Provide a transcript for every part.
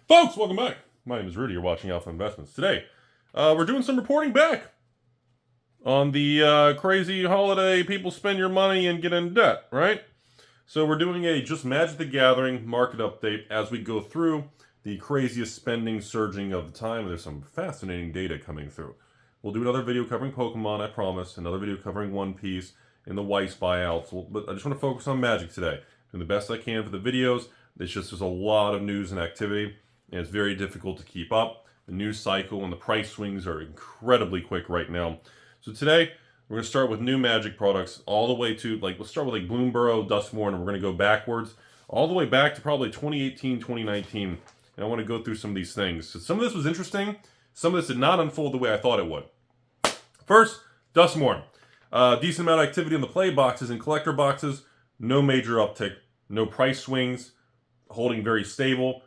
Folks, welcome back. My name is Rudy. You're watching Alpha Investments. Today, we're doing some reporting back on the crazy holiday people spend your money and get in debt, right? So we're doing a just Magic the Gathering market update as we go through the craziest spending surging of the time. There's some fascinating data coming through. We'll do another video covering Pokemon, I promise. Another video covering One Piece and the Weiss buyouts. But I just want to focus on Magic today. Doing the best I can for the videos. There's a lot of news and activity, and it's very difficult to keep up. The news cycle and the price swings are incredibly quick right now. So today, we're going to start with new Magic products all the way to, let's start with Bloomburrow, Dustmore, and we're going to go backwards all the way back to probably 2018, 2019. And I want to go through some of these things. So some of this was interesting. Some of this did not unfold the way I thought it would. First, Dustmore. Decent amount of activity in the play boxes and collector boxes. No major uptick. No price swings. Holding very stable.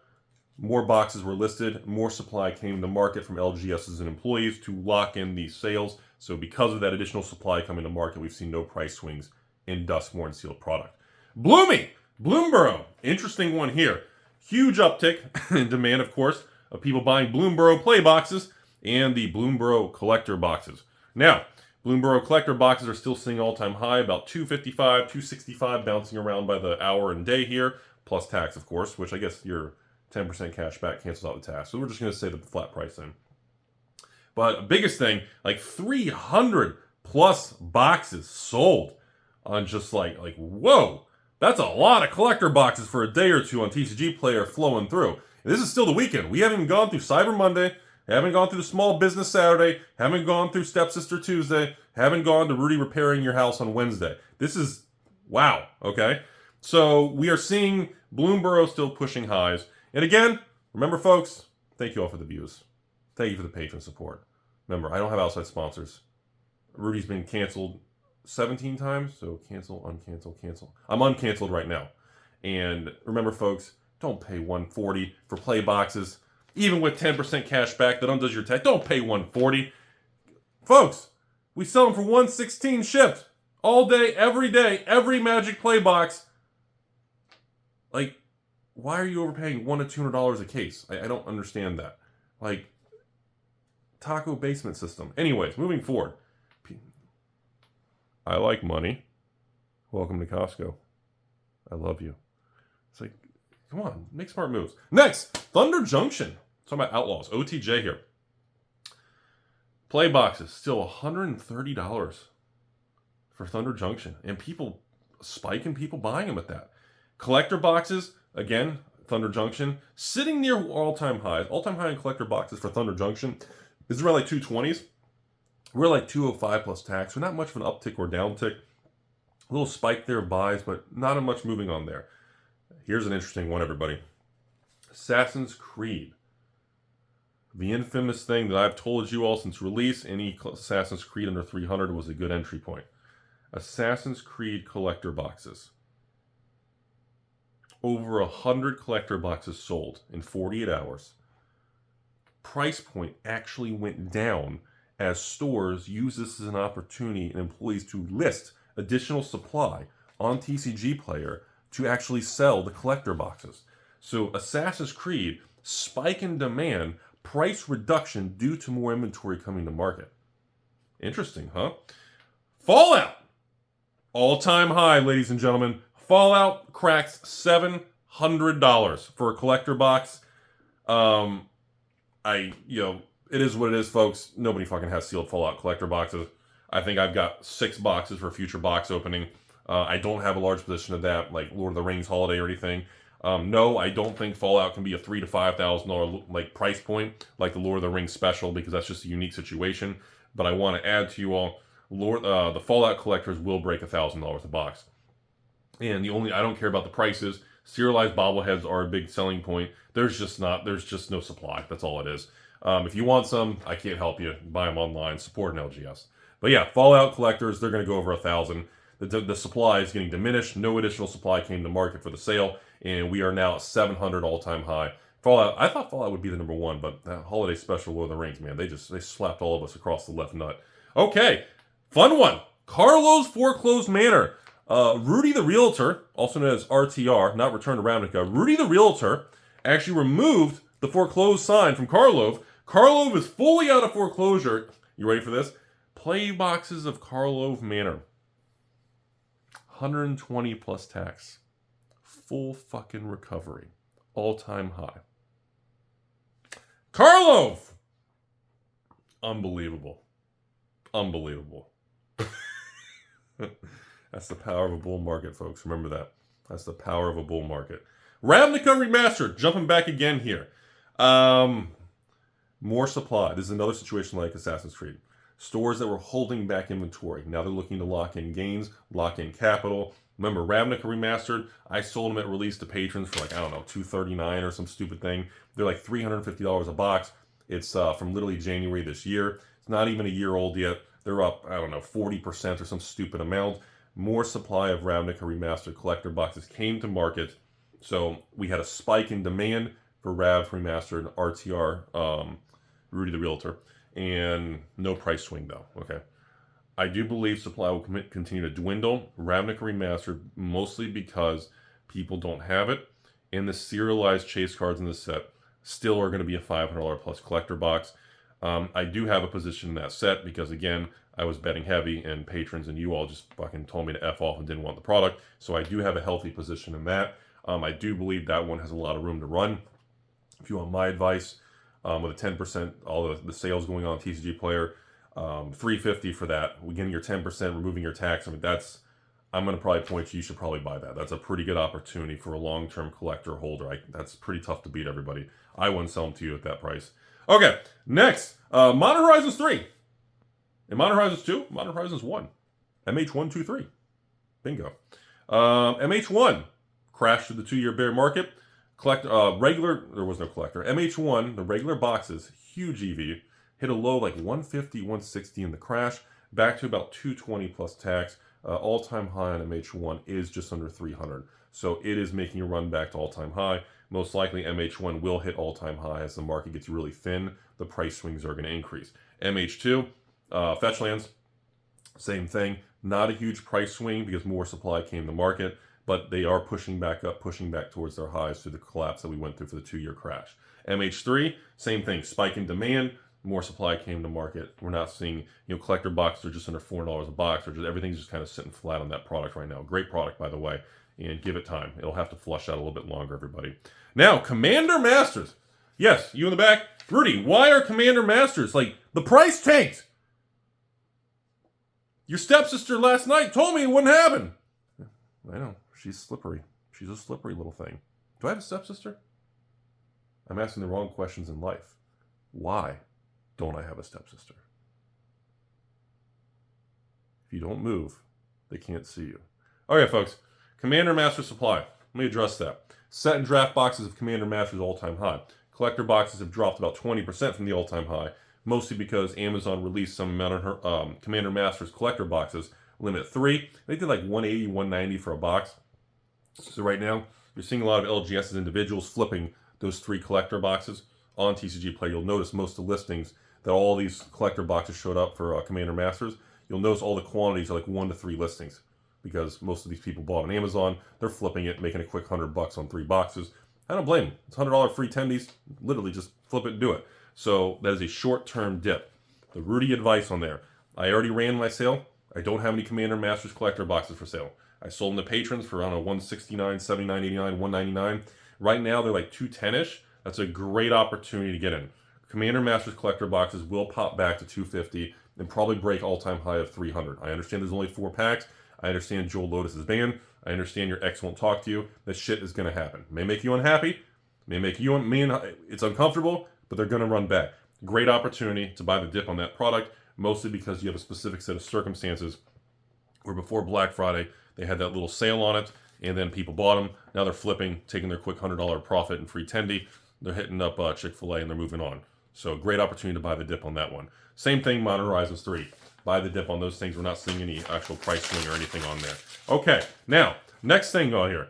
More boxes were listed. More supply came to market from LGSs and employees to lock in these sales. So because of that additional supply coming to market, we've seen no price swings in Dustmore and sealed product. Bloomburrow. Interesting one here. Huge uptick in demand, of course, of people buying Bloomburrow play boxes and the Bloomburrow collector boxes. Now, Bloomburrow collector boxes are still seeing all-time high, about $255, $265, bouncing around by the hour and day here, plus tax, of course, which I guess your 10% cash back cancels out the tax. So we're just going to say the flat price then. But biggest thing, 300 plus boxes sold on just whoa, that's a lot of collector boxes for a day or two on TCG Player flowing through. And this is still the weekend. We haven't even gone through Cyber Monday. Haven't gone through the Small Business Saturday. Haven't gone through Stepsister Tuesday. Haven't gone to Rudy repairing your house on Wednesday. This is, wow, okay? So we are seeing Bloomburrow still pushing highs. And again, remember folks, thank you all for the views. Thank you for the patron support. Remember, I don't have outside sponsors. Rudy's been canceled 17 times, so cancel, uncancel, cancel. I'm uncanceled right now. And remember folks, don't pay $140 for play boxes. Even with 10% cash back that undoes your tax, don't pay $140. Folks, we sell them for $116 shipped. All day, every Magic play box. Why are you overpaying $100 to $200 a case? I don't understand that. Taco basement system. Anyways, moving forward. I like money. Welcome to Costco. I love you. It's come on, make smart moves. Next, Thunder Junction. Talking about Outlaws, OTJ here. Play boxes, still $130 for Thunder Junction. And people spiking, people buying them at that. Collector boxes, again, Thunder Junction, sitting near all-time highs. All-time high in collector boxes for Thunder Junction is around 220s. We're 205 plus tax. So not much of an uptick or downtick. A little spike there of buys, but not much moving on there. Here's an interesting one, everybody. Assassin's Creed. The infamous thing that I've told you all since release, any Assassin's Creed under 300 was a good entry point. Assassin's Creed collector boxes. Over 100 collector boxes sold in 48 hours. Price point actually went down as stores use this as an opportunity and employees to list additional supply on TCG Player to actually sell the collector boxes. So Assassin's Creed, spike in demand, price reduction due to more inventory coming to market. Interesting, huh? Fallout! All-time high, ladies and gentlemen. Fallout cracks $700 for a collector box. It is what it is, folks. Nobody fucking has sealed Fallout collector boxes. I think I've got 6 boxes for future box opening. I don't have a large position of that, like Lord of the Rings Holiday or anything. No, I don't think Fallout can be a $3,000 to $5,000 price point like the Lord of the Rings special, because that's just a unique situation. But I want to add to you all, the Fallout collectors will break $1,000 a box. And I don't care about the prices. Serialized bobbleheads are a big selling point. There's just no supply. That's all it is. If you want some, I can't help you. Buy them online. Support an LGS. But yeah, Fallout collectors, they're going to go over 1,000. The supply is getting diminished. No additional supply came to market for the sale, and we are now at 700 all-time high. Fallout, I thought Fallout would be the number one, but that holiday special Lord of the Rings, man, they slapped all of us across the left nut. Okay, fun one. Carlo's Foreclosed Manor. Rudy the Realtor, also known as RTR, not Return to Ravnica, Rudy the Realtor actually removed the foreclosed sign from Karlov. Karlov is fully out of foreclosure. You ready for this? Play boxes of Karlov Manor. 120 plus tax. Full fucking recovery. All-time high. Karlov! Unbelievable. Unbelievable. That's the power of a bull market, folks. Remember that. That's the power of a bull market. Ravnica Remastered. Jumping back again here. More supply. This is another situation like Assassin's Creed. Stores that were holding back inventory. Now they're looking to lock in gains, lock in capital. Remember, Ravnica Remastered, I sold them at release to patrons for like, I don't know, $239 or some stupid thing. They're like $350 a box. It's from literally January this year. It's not even a year old yet. They're up, I don't know, 40% or some stupid amount. More supply of Ravnica Remastered collector boxes came to market. So we had a spike in demand for Rav Remastered RTR, Rudy the Realtor. And no price swing though, okay? I do believe supply will continue to dwindle. Ravnica Remastered, mostly because people don't have it. And the serialized chase cards in the set still are going to be a $500 plus collector box. I do have a position in that set because, again, I was betting heavy and patrons and you all just fucking told me to F off and didn't want the product. So I do have a healthy position in that. I do believe that one has a lot of room to run. If you want my advice, with a 10%, all the sales going on TCG Player, $350 for that. We're getting your 10%, removing your tax. I mean, I'm going to probably point you should probably buy that. That's a pretty good opportunity for a long-term collector holder. That's pretty tough to beat, everybody. I wouldn't sell them to you at that price. Okay, next, Modern Horizons 3. And Modern Horizons 2, Modern Horizons 1. MH1, 2, 3. Bingo. MH1 crashed through the 2-year bear market. There was no collector. MH1, the regular boxes, huge EV, hit a low like 150, 160 in the crash, back to about 220 plus tax. All-time high on MH1 is just under 300. So it is making a run back to all-time high. Most likely MH1 will hit all-time high as the market gets really thin. The price swings are going to increase. MH2, fetch lands, same thing. Not a huge price swing because more supply came to market, but they are pushing back up, pushing back towards their highs through the collapse that we went through for the 2-year crash. MH3, same thing, spike in demand, more supply came to market. We're not seeing, collector boxes are just under $400 a box, or just everything's just kind of sitting flat on that product right now. Great product, by the way, and give it time. It'll have to flush out a little bit longer, everybody. Now, Commander Masters. Yes, you in the back. Rudy, why are Commander Masters, the price tanked? Your stepsister last night told me it wouldn't happen. I know. She's slippery. She's a slippery little thing. Do I have a stepsister? I'm asking the wrong questions in life. Why don't I have a stepsister? If you don't move, they can't see you. Okay, folks. Commander Master Supply. Let me address that. Set and draft boxes of Commander Masters all-time high. Collector boxes have dropped about 20% from the all-time high, mostly because Amazon released some amount of Commander Masters collector boxes. Limit 3. They did like 180, 190 for a box. So right now, you're seeing a lot of LGS's individuals flipping those 3 collector boxes on TCG Player. You'll notice most of the listings that all these collector boxes showed up for Commander Masters. You'll notice all the quantities are like 1 to 3 listings because most of these people bought on Amazon. They're flipping it, making a quick $100 on 3 boxes. I don't blame them. It's $100 free tendies. Literally just flip it and do it. So that is a short-term dip. The Rudy advice on there. I already ran my sale. I don't have any Commander Masters collector boxes for sale. I sold them to patrons for, I don't know, $169, $79.89, $199. Right now, they're like $210-ish. That's a great opportunity to get in. Commander Masters collector boxes will pop back to $250 and probably break all-time high of $300. I understand there's only 4 packs. I understand Joel Lotus is banned. I understand your ex won't talk to you. That shit is going to happen. May make you unhappy. May make you, it's uncomfortable, but they're going to run back. Great opportunity to buy the dip on that product, mostly because you have a specific set of circumstances where before Black Friday, they had that little sale on it, and then people bought them. Now they're flipping, taking their quick $100 profit and free tendy. They're hitting up Chick-fil-A, and they're moving on. So great opportunity to buy the dip on that one. Same thing, Modern Horizons 3. Buy the dip on those things. We're not seeing any actual price swing or anything on there. Okay, now, next thing on here.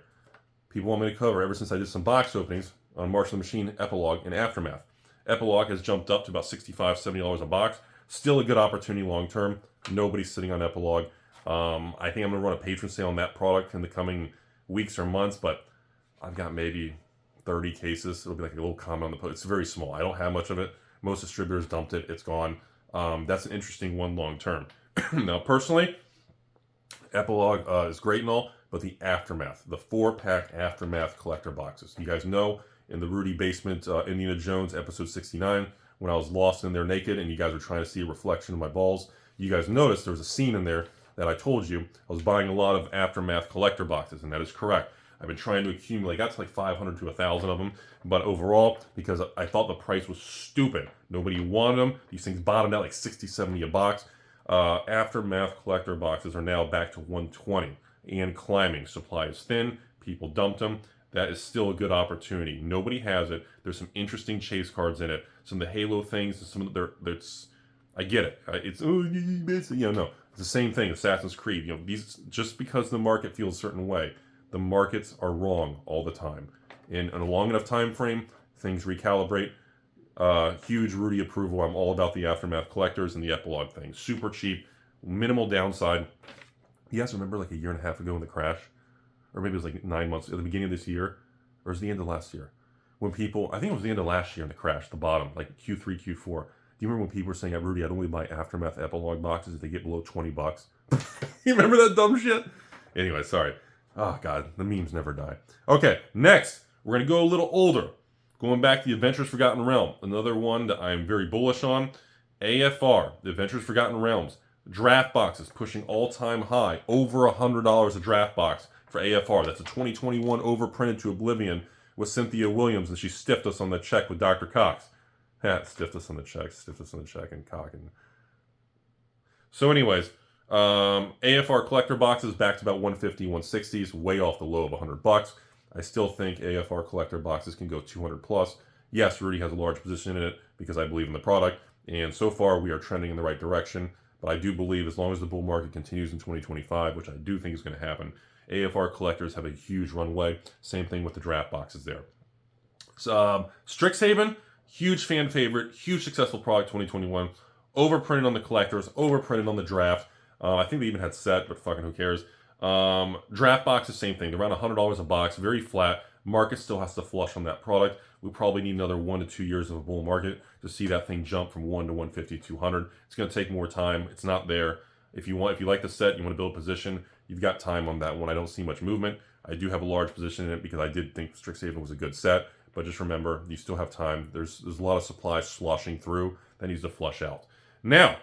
People want me to cover ever since I did some box openings on March of the Machine, Epilogue, and Aftermath. Epilogue has jumped up to about $65, $70 a box. Still a good opportunity long term. Nobody's sitting on Epilogue. I think I'm going to run a patron sale on that product in the coming weeks or months, but I've got maybe 30 cases. It'll be like a little comment on the post. It's very small. I don't have much of it. Most distributors dumped it. It's gone. That's an interesting one long term. Now, personally, Epilogue is great and all, but the Aftermath, the 4-pack Aftermath collector boxes. You guys know in the Rudy basement, Indiana Jones, episode 69, when I was lost in there naked and you guys were trying to see a reflection of my balls, you guys noticed there was a scene in there that I told you I was buying a lot of Aftermath collector boxes, and that is correct. I've been trying to accumulate, got to like 500 to 1,000 of them, but overall, because I thought the price was stupid, nobody wanted them. These things bottomed out like 60, 70 a box. Aftermath collector boxes are now back to 120 and climbing. Supply is thin. People dumped them. That is still a good opportunity. Nobody has it. There's some interesting chase cards in it. Some of the Halo things, and some of that's I get it. It's no, it's the same thing. Assassin's Creed. These just because the market feels a certain way, the markets are wrong all the time. In a long enough time frame, things recalibrate. Huge Rudy approval. I'm all about the Aftermath collectors and the Epilogue thing. Super cheap, minimal downside. You guys remember like a year and a half ago in the crash? Or maybe it was like 9 months, at the beginning of this year? Or was it the end of last year? When people, I think it was the end of last year in the crash, the bottom, like Q3, Q4. Do you remember when people were saying, Rudy, I'd only buy Aftermath Epilogue boxes if they get below 20 bucks? You remember that dumb shit? Anyway, sorry. Oh, God, the memes never die. Okay, next, we're going to go a little older. Going back to the Adventures Forgotten Realm. Another one that I'm very bullish on. AFR, the Adventures Forgotten Realms. Draft boxes pushing all-time high. Over $100 a draft box for AFR. That's a 2021 overprinted to oblivion with Cynthia Williams, and she stiffed us on the check with Dr. Cox. Stiffed us on the check, and cocking. So anyways, AFR collector boxes back to about 150, 160s, way off the low of $100. I still think AFR collector boxes can go 200 plus. Yes, Rudy has a large position in it because I believe in the product, and so far we are trending in the right direction. But I do believe as long as the bull market continues in 2025, which I do think is going to happen, AFR collectors have a huge runway. Same thing with the draft boxes there. So, Strixhaven, huge fan favorite, huge successful product 2021. Overprinted on the collectors, overprinted on the draft. I think they even had set, but fucking who cares. Draft boxes, same thing. They're around $100 a box, very flat. Market still has to flush on that product. We probably need another 1 to 2 years of a bull market to see that thing jump from 1 to 150, 200. It's going to take more time. It's not there. If you like the set, you want to build a position, you've got time on that one. I don't see much movement. I do have a large position in it because I did think Strixhaven was a good set, but just remember, you still have time. There's a lot of supply sloshing through that needs to flush out. Now,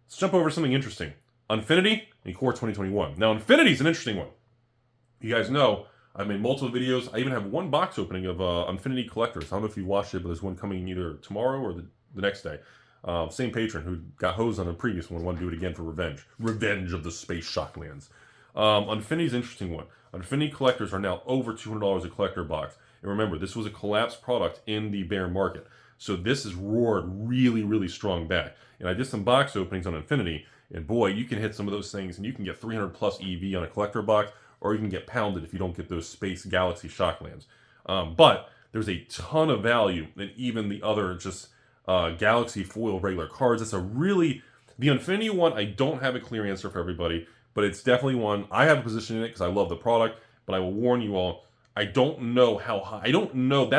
let's jump over to something interesting. Unfinity and Core 2021. Now, Infinity is an interesting one. You guys know I've made multiple videos. I even have one box opening of Unfinity Collectors. I don't know if you watched it, but there's one coming either tomorrow or the next day. Same patron who got hosed on the previous one, wanted to do it again for revenge. Revenge of the Space Shocklands. Unfinity's an interesting one. Unfinity Collectors are now over $200 a collector box. And remember, this was a collapsed product in the bear market. So this has roared really, really strong back. And I did some box openings on Infinity, and boy, you can hit some of those things, and you can get 300 plus EV on a collector box, or you can get pounded if you don't get those Space Galaxy Shocklands. But there's a ton of value in even the other just Galaxy foil regular cards. It's a really... The Infinity one, I don't have a clear answer for everybody, but it's definitely one. I have a position in it because I love the product, but I will warn you all, I don't know how high. I don't know.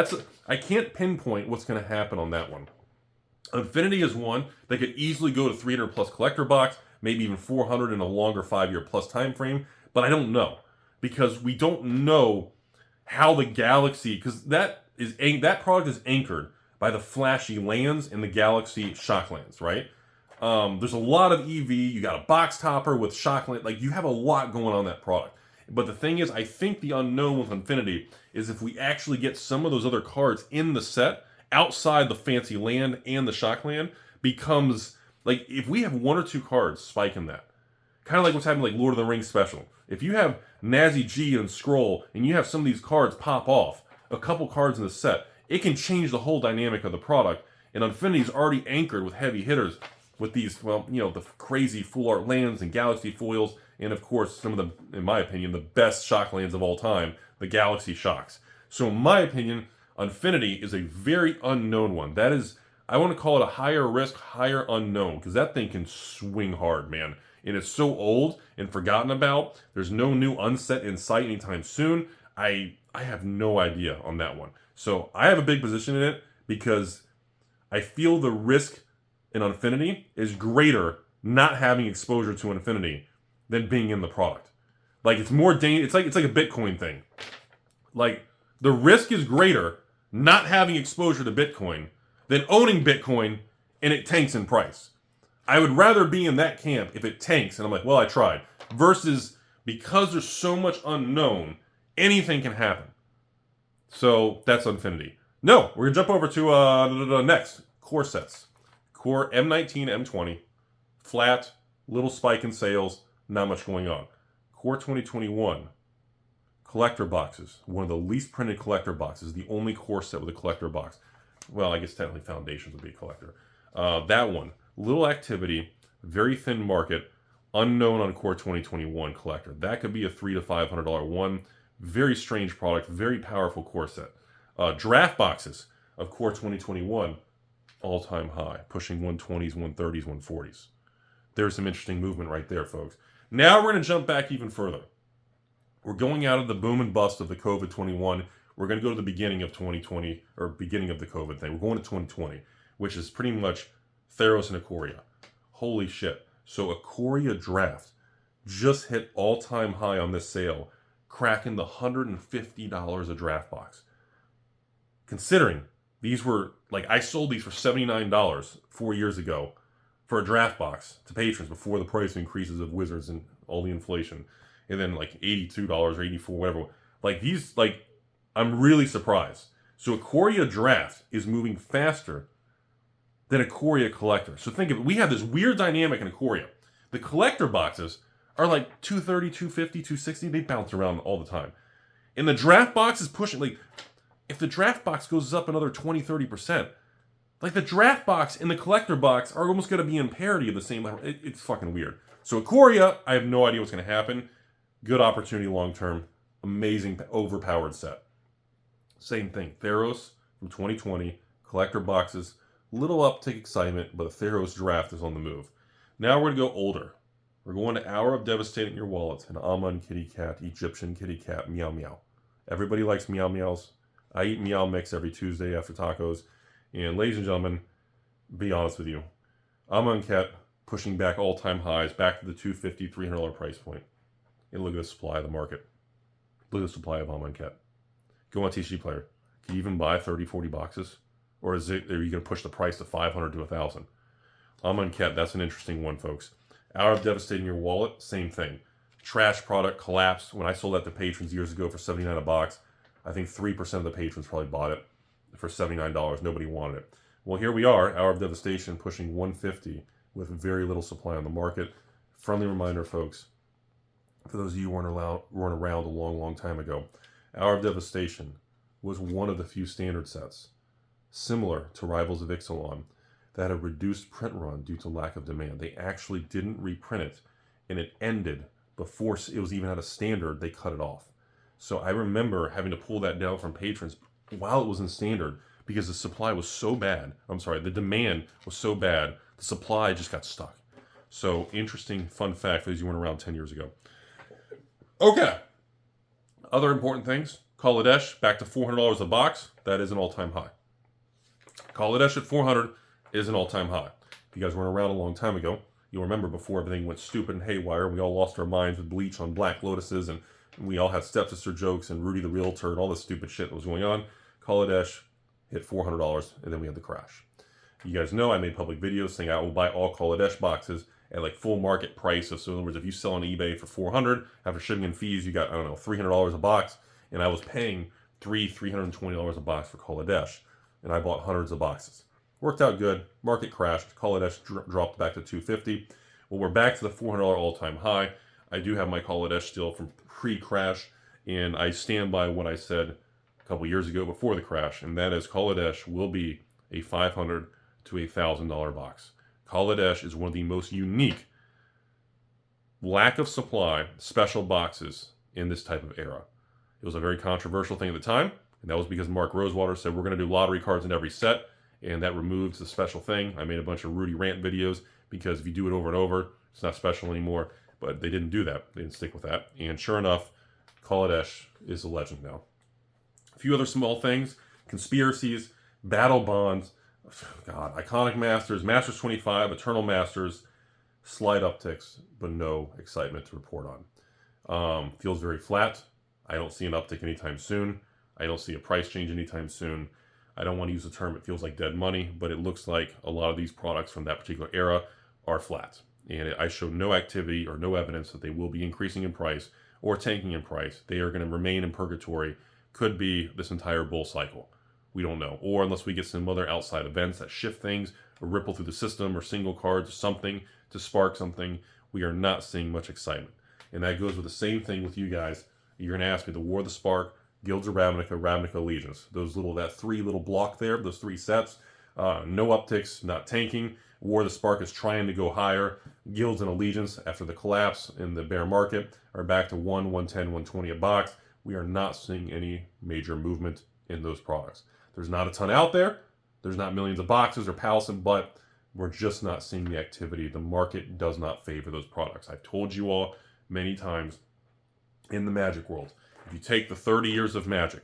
I can't pinpoint what's going to happen on that one. Infinity is one that could easily go to 300 plus collector box, maybe even 400 in a longer 5-year plus time frame, but I don't know because we don't know how the Galaxy, because that product is anchored by the flashy lands and the Galaxy Shocklands, right? There's a lot of EV. You got a box topper with Shockland. Like, you have a lot going on that product. But the thing is, I think the unknown with Infinity is if we actually get some of those other cards in the set outside the fancy land and the Shockland becomes, like, if we have 1 or 2 cards spike in that, kind of like what's happening like Lord of the Rings special. If you have Nazi G and Scroll and you have some of these cards pop off, a couple cards in the set, it can change the whole dynamic of the product. And Infinity's already anchored with heavy hitters with these, well, you know, the crazy full art lands and Galaxy foils, and of course, some of the, in my opinion, the best Shocklands of all time, the Galaxy Shocks. So in my opinion, Infinity is a very unknown one. That is, I want to call it a higher risk, higher unknown, because that thing can swing hard, man. And it's so old and forgotten about. There's no new unset in sight anytime soon. I have no idea on that one. So I have a big position in it because I feel the risk in Unfinity is greater not having exposure to Unfinity than being in the product. Like it's more dangerous. It's like a Bitcoin thing. Like the risk is greater not having exposure to Bitcoin than owning Bitcoin and it tanks in price. I would rather be in that camp if it tanks and I'm like, well, I tried. Versus because there's so much unknown, anything can happen. So that's Unfinity. No, we're gonna jump over to next core sets. Core M19, M20, flat, little spike in sales, not much going on. Core 2021, collector boxes, one of the least printed collector boxes, the only core set with a collector box. Well, I guess technically Foundations would be a collector. That one, little activity, very thin market, unknown on Core 2021 collector. That could be a $300 to $500 one. Very strange product, very powerful core set. Draft boxes of Core 2021, all-time high, pushing 120s, 130s, 140s. There's some interesting movement right there, folks. Now we're going to jump back even further. We're going out of the boom and bust of the COVID-21. We're going to go to the beginning of 2020, or beginning of the COVID thing. We're going to 2020, which is pretty much Theros and Ikoria. Holy shit. So Ikoria draft just hit all-time high on this sale, cracking the $150 a draft box. Considering these were, like, I sold these for $79 4 years ago for a draft box to patrons before the price increases of Wizards and all the inflation. And then like $82 or $84, whatever. Like these, like, I'm really surprised. So Ikoria draft is moving faster than Ikoria collector. So think of it, we have this weird dynamic in Ikoria. The collector boxes are like 230, 250, 260. They bounce around all the time. And the draft box is pushing, like, if the draft box goes up another 20, 30%, like the draft box and the collector box are almost going to be in parity of the same level. It's fucking weird. So Ikoria, I have no idea what's going to happen. Good opportunity long term. Amazing, overpowered set. Same thing. Theros from 2020. Collector boxes. Little uptick excitement, but the Theros draft is on the move. Now we're going to go older. We're going to Hour of Devastating Your Wallet. An Amun kitty cat, Egyptian kitty cat, meow meow. Everybody likes meow meows. I eat meow mix every Tuesday after tacos. And ladies and gentlemen, be honest with you. Amun cat pushing back all-time highs, back to the $250, $300 price point. And look at the supply of the market. Look at the supply of Amun cat. Go on TCG Player. Can you even buy 30, 40 boxes? Or are you going to push the price to 500 to 1,000? Amun cat, that's an interesting one, folks. Hour of Devastating Your Wallet, same thing. Trash product collapsed. When I sold that to patrons years ago for $79 a box, I think 3% of the patrons probably bought it for $79. Nobody wanted it. Well, here we are, Hour of Devastation pushing 150 with very little supply on the market. Friendly reminder, folks, for those of you who weren't around a long, long time ago, Hour of Devastation was one of the few standard sets, similar to Rivals of Ixalan, that had a reduced print run due to lack of demand. They actually didn't reprint it, and it ended before it was even at a standard. They cut it off. So I remember having to pull that down from patrons while it was in standard because the supply was so bad. I'm sorry, the demand was so bad, the supply just got stuck. So interesting fun fact for those who weren't around 10 years ago. Okay. Other important things. Kaladesh back to $400 a box. That is an all-time high. Kaladesh at $400 is an all-time high. If you guys weren't around a long time ago, you'll remember before everything went stupid and haywire, we all lost our minds with Bleach on Black Lotuses, and we all had stepsister jokes and Rudy the Realtor and all this stupid shit that was going on. Kaladesh hit $400, and then we had the crash. You guys know I made public videos saying I will buy all Kaladesh boxes at like full market price. So in other words, if you sell on eBay for $400, after shipping and fees, you got, I don't know, $300 a box, and I was paying $320 a box for Kaladesh, and I bought hundreds of boxes. Worked out good. Market crashed. Kaladesh dropped back to $250. Well, we're back to the $400 all-time high. I do have my Kaladesh still from pre-crash, and I stand by what I said a couple years ago before the crash, and that is Kaladesh will be a $500 to $1,000 box. Kaladesh is one of the most unique lack of supply special boxes in this type of era. It was a very controversial thing at the time, and that was because Mark Rosewater said we're going to do lottery cards in every set, and that removes the special thing. I made a bunch of Rudy rant videos because if you do it over and over, it's not special anymore, but they didn't do that. They didn't stick with that, and sure enough, Kaladesh is a legend now. A few other small things. Conspiracies, Battle Bonds, God, Iconic Masters, Masters 25, Eternal Masters, slight upticks, but no excitement to report on. Feels very flat. I don't see an uptick anytime soon. I don't see a price change anytime soon. I don't want to use the term it feels like dead money, but it looks like a lot of these products from that particular era are flat. And I show no activity or no evidence that they will be increasing in price or tanking in price. They are going to remain in purgatory. Could be this entire bull cycle. We don't know. Or unless we get some other outside events that shift things, or ripple through the system, or single cards, or something to spark something, we are not seeing much excitement. And that goes with the same thing with you guys. You're going to ask me the War of the Spark, Guilds of Ravnica, Ravnica Allegiance. That 3 little block there, those 3 sets, no upticks, not tanking. War of the Spark is trying to go higher. Guilds and Allegiance, after the collapse in the bear market, are back to 110, 120 a box. We are not seeing any major movement in those products. There's not a ton out there. There's not millions of boxes or Palisade, but we're just not seeing the activity. The market does not favor those products. I've told you all many times in the Magic world, if you take the 30 years of Magic,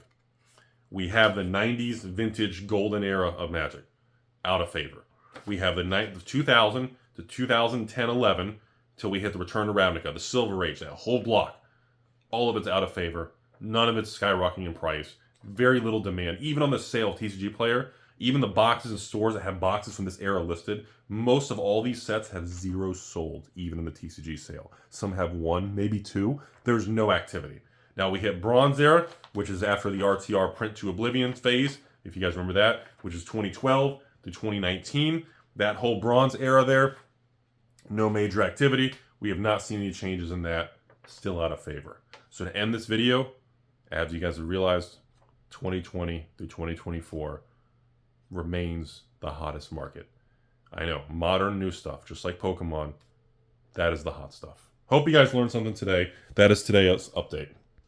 we have the 90s vintage golden era of Magic out of favor. We have the 2000 to 2010-11 till we hit the Return to Ravnica, the Silver Age, that whole block. All of it's out of favor. None of it's skyrocketing in price. Very little demand. Even on the sale TCG Player, even the boxes and stores that have boxes from this era listed, most of all these sets have 0 sold, even in the TCG sale. Some have 1, maybe 2. There's no activity. Now we hit Bronze Era, which is after the RTR Print to Oblivion phase, if you guys remember that, which is 2012 to 2019. That whole Bronze Era there, no major activity. We have not seen any changes in that. Still out of favor. So to end this video, as you guys have realized, 2020 through 2024 remains the hottest market. I know, modern new stuff, just like Pokemon, that is the hot stuff. Hope you guys learned something today. That is today's update.